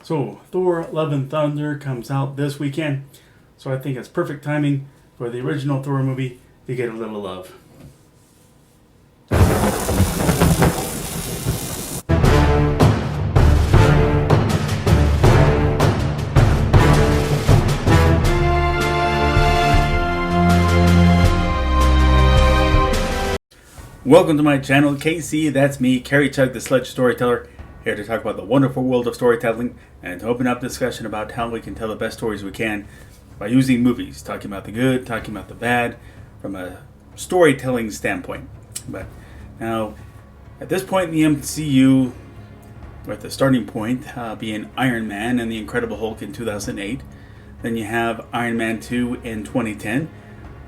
So, Thor Love and Thunder comes out this weekend, so I think it's perfect timing for the original Thor movie to get a little love. Welcome to my channel, KC, that's me, Carrie Chug, the Sledge storyteller, here to talk about the wonderful world of storytelling and to open up discussion about how we can tell the best stories we can by using movies, talking about the good, talking about the bad, from a storytelling standpoint. But now, at this point in the MCU, with the starting point being Iron Man and the Incredible Hulk in 2008, then you have Iron Man 2 in 2010,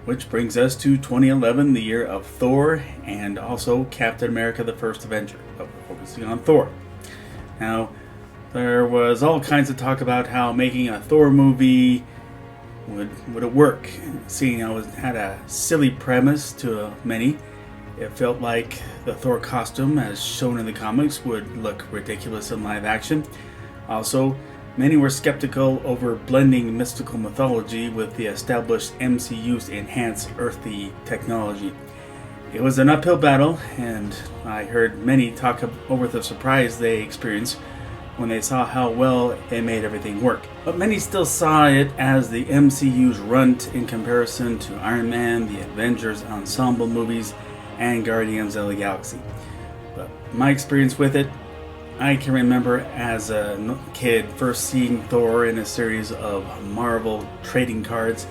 which brings us to 2011, the year of Thor, and also Captain America the First Avenger, but we're focusing on Thor. Now, there was all kinds of talk about how making a Thor movie would it work. Seeing how it had a silly premise to many, it felt like the Thor costume, as shown in the comics, would look ridiculous in live action. Also, many were skeptical over blending mystical mythology with the established MCU's enhanced earthly technology. It was an uphill battle, and I heard many talk over the surprise they experienced when they saw how well they made everything work. But many still saw it as the MCU's runt in comparison to Iron Man, the Avengers ensemble movies, and Guardians of the Galaxy. But my experience with it, I can remember as a kid first seeing Thor in a series of Marvel trading cards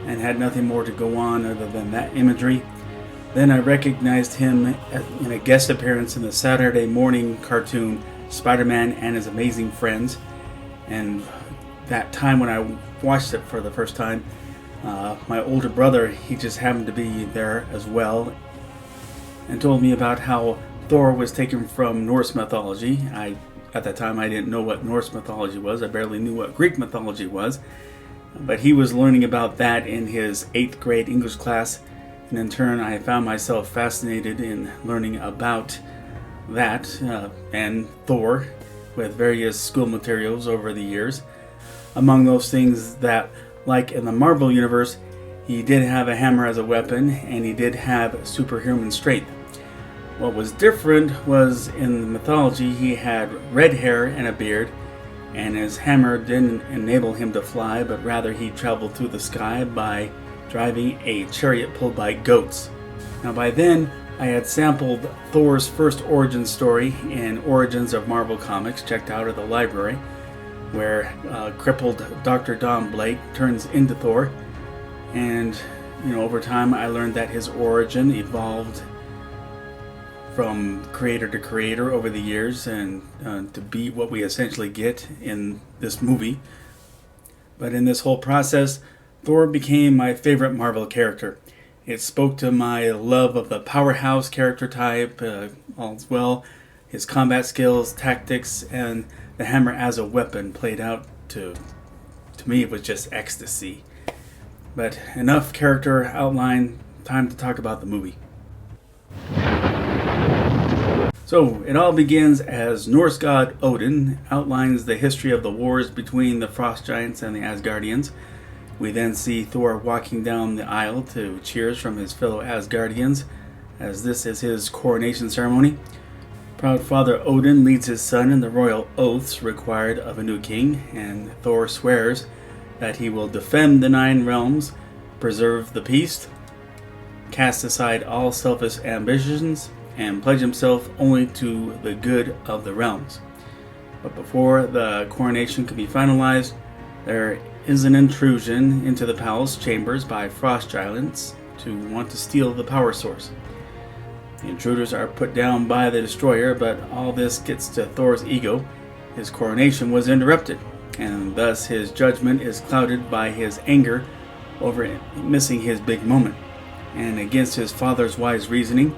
and had nothing more to go on other than that imagery. Then I recognized him in a guest appearance in the Saturday morning cartoon Spider-Man and His Amazing Friends. And that time when I watched it for the first time, my older brother, he just happened to be there as well and told me about how Thor was taken from Norse mythology. At that time, I didn't know what Norse mythology was. I barely knew what Greek mythology was. But he was learning about that in his 8th grade English class. And in turn, I found myself fascinated in learning about that and Thor with various school materials over the years. Among those things that, like in the Marvel Universe, he did have a hammer as a weapon and he did have superhuman strength. What was different was in the mythology he had red hair and a beard, and his hammer didn't enable him to fly, but rather he traveled through the sky by driving a chariot pulled by goats. Now by then, I had sampled Thor's first origin story in Origins of Marvel Comics, checked out at the library, where crippled Dr. Don Blake turns into Thor, and over time I learned that his origin evolved from creator to creator over the years and to be what we essentially get in this movie. But in this whole process, Thor became my favorite Marvel character. It spoke to my love of the powerhouse character type, as well his combat skills, tactics, and the hammer as a weapon played out to me it was just ecstasy. But enough character outline, time to talk about the movie. So, it all begins as Norse god Odin outlines the history of the wars between the Frost Giants and the Asgardians. We then see Thor walking down the aisle to cheers from his fellow Asgardians, as this is his coronation ceremony. Proud Father Odin leads his son in the royal oaths required of a new king, and Thor swears that he will defend the 9 realms, preserve the peace, cast aside all selfish ambitions, and pledge himself only to the good of the realms. But before the coronation can be finalized, there is an intrusion into the palace chambers by Frost Giants to want to steal the power source. The intruders are put down by the destroyer, but all this gets to Thor's ego. His coronation was interrupted, and thus his judgment is clouded by his anger over missing his big moment. And against his father's wise reasoning,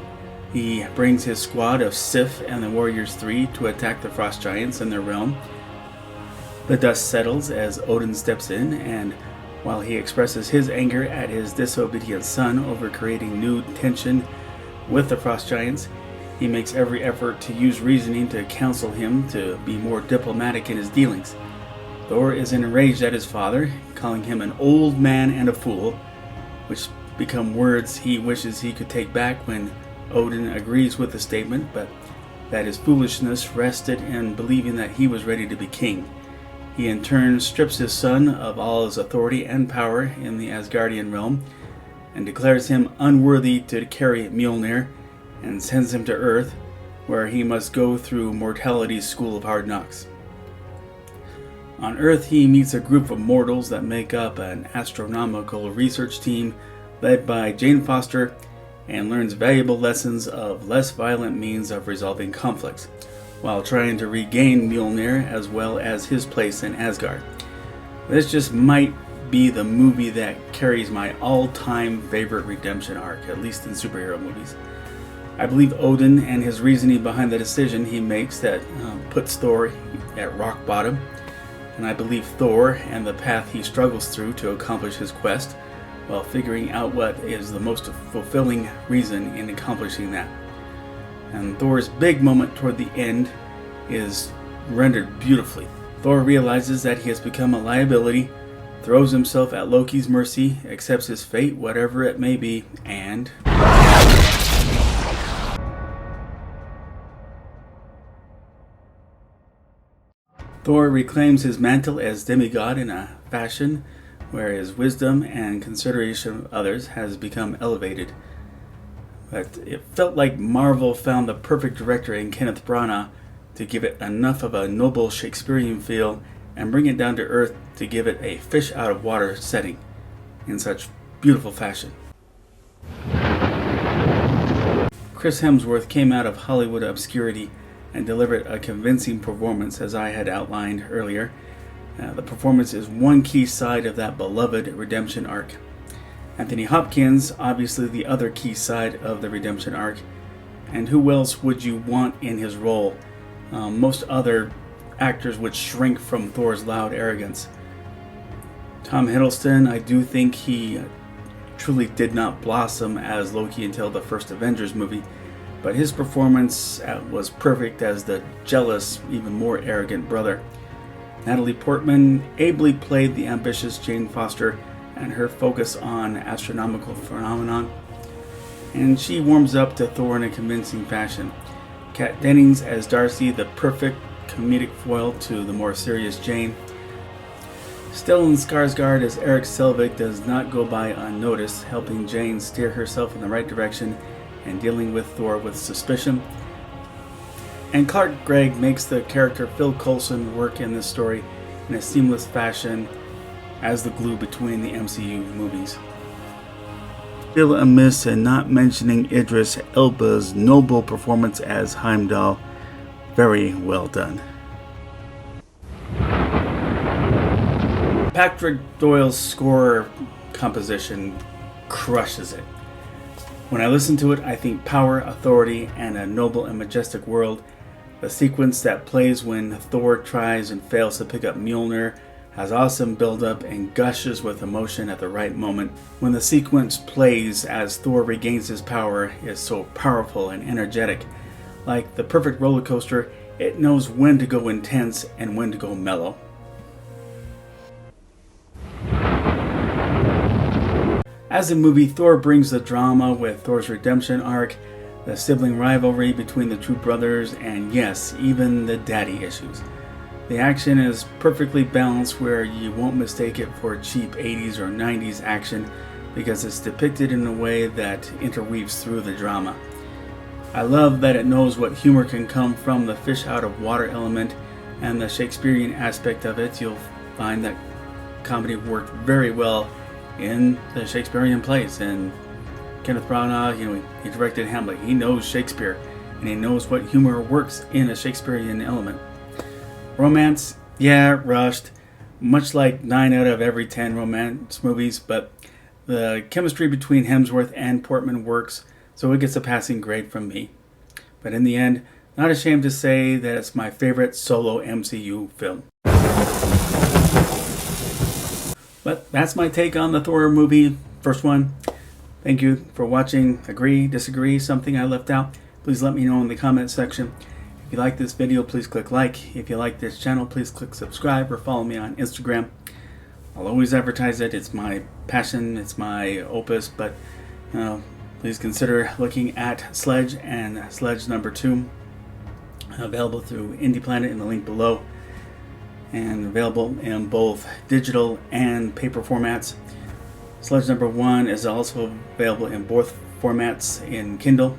he brings his squad of Sif and the Warriors 3 to attack the Frost Giants in their realm. The dust settles as Odin steps in, and while he expresses his anger at his disobedient son over creating new tension with the Frost Giants, He makes every effort to use reasoning to counsel him to be more diplomatic in his dealings. Thor is enraged at his father, calling him an old man and a fool, which become words he wishes he could take back when Odin agrees with the statement, but that his foolishness rested in believing that he was ready to be king. He in turn strips his son of all his authority and power in the Asgardian realm, and declares him unworthy to carry Mjolnir, and sends him to Earth, where he must go through mortality's school of hard knocks. On Earth, he meets a group of mortals that make up an astronomical research team led by Jane Foster, and learns valuable lessons of less violent means of resolving conflicts, while trying to regain Mjolnir as well as his place in Asgard. This just might be the movie that carries my all-time favorite redemption arc, at least in superhero movies. I believe Odin and his reasoning behind the decision he makes that puts Thor at rock bottom, and I believe Thor and the path he struggles through to accomplish his quest, while figuring out what is the most fulfilling reason in accomplishing that. And Thor's big moment toward the end is rendered beautifully. Thor realizes that he has become a liability, throws himself at Loki's mercy, accepts his fate, whatever it may be, and Thor reclaims his mantle as demigod in a fashion where his wisdom and consideration of others has become elevated. But it felt like Marvel found the perfect director in Kenneth Branagh to give it enough of a noble Shakespearean feel and bring it down to earth to give it a fish out of water setting in such beautiful fashion. Chris Hemsworth came out of Hollywood obscurity and delivered a convincing performance, as I had outlined earlier. The performance is one key side of that beloved redemption arc. Anthony Hopkins, obviously the other key side of the redemption arc. And who else would you want in his role? Most other actors would shrink from Thor's loud arrogance. Tom Hiddleston, I do think he truly did not blossom as Loki until the first Avengers movie, but his performance was perfect as the jealous, even more arrogant brother. Natalie Portman ably played the ambitious Jane Foster and her focus on astronomical phenomenon, and she warms up to Thor in a convincing fashion. Kat Dennings as Darcy, the perfect comedic foil to the more serious Jane. Stellan Skarsgård as Erik Selvig does not go by unnoticed, helping Jane steer herself in the right direction and dealing with Thor with suspicion. And Clark Gregg makes the character Phil Coulson work in this story in a seamless fashion as the glue between the MCU movies. Still amiss in not mentioning Idris Elba's noble performance as Heimdall. Very well done. Patrick Doyle's score composition crushes it. When I listen to it, I think power, authority, and a noble and majestic world. The sequence that plays when Thor tries and fails to pick up Mjolnir has awesome build-up and gushes with emotion at the right moment. When the sequence plays as Thor regains his power is so powerful and energetic. Like the perfect roller coaster, it knows when to go intense and when to go mellow. As a movie, Thor brings the drama with Thor's redemption arc, the sibling rivalry between the two brothers, and yes, even the daddy issues. The action is perfectly balanced where you won't mistake it for cheap 80s or 90s action because it's depicted in a way that interweaves through the drama. I love that it knows what humor can come from the fish out of water element and the Shakespearean aspect of it. You'll find that comedy worked very well in the Shakespearean plays, and Kenneth Branagh, he directed Hamlet. He knows Shakespeare, and he knows what humor works in a Shakespearean element. Romance, yeah, rushed, much like 9 out of every 10 romance movies, but the chemistry between Hemsworth and Portman works, so it gets a passing grade from me. But in the end, not ashamed to say that it's my favorite solo MCU film. But that's my take on the Thor movie, first one. Thank you for watching. Agree, disagree, something I left out. please let me know in the comment section. If you like this video, please click like. If you like this channel, please click subscribe or follow me on Instagram. I'll always advertise it. It's my passion, it's my opus, but please consider looking at Sledge and Sledge number 2, available through Indie Planet in the link below, and available in both digital and paper formats. Sledge number 1 is also available in both formats in Kindle.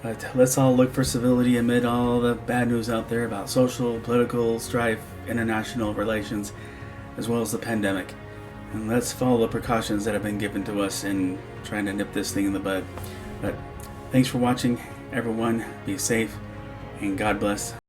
But let's all look for civility amid all the bad news out there about social, political strife, international relations, as well as the pandemic. And let's follow the precautions that have been given to us in trying to nip this thing in the bud. But thanks for watching, everyone. Be safe, and God bless.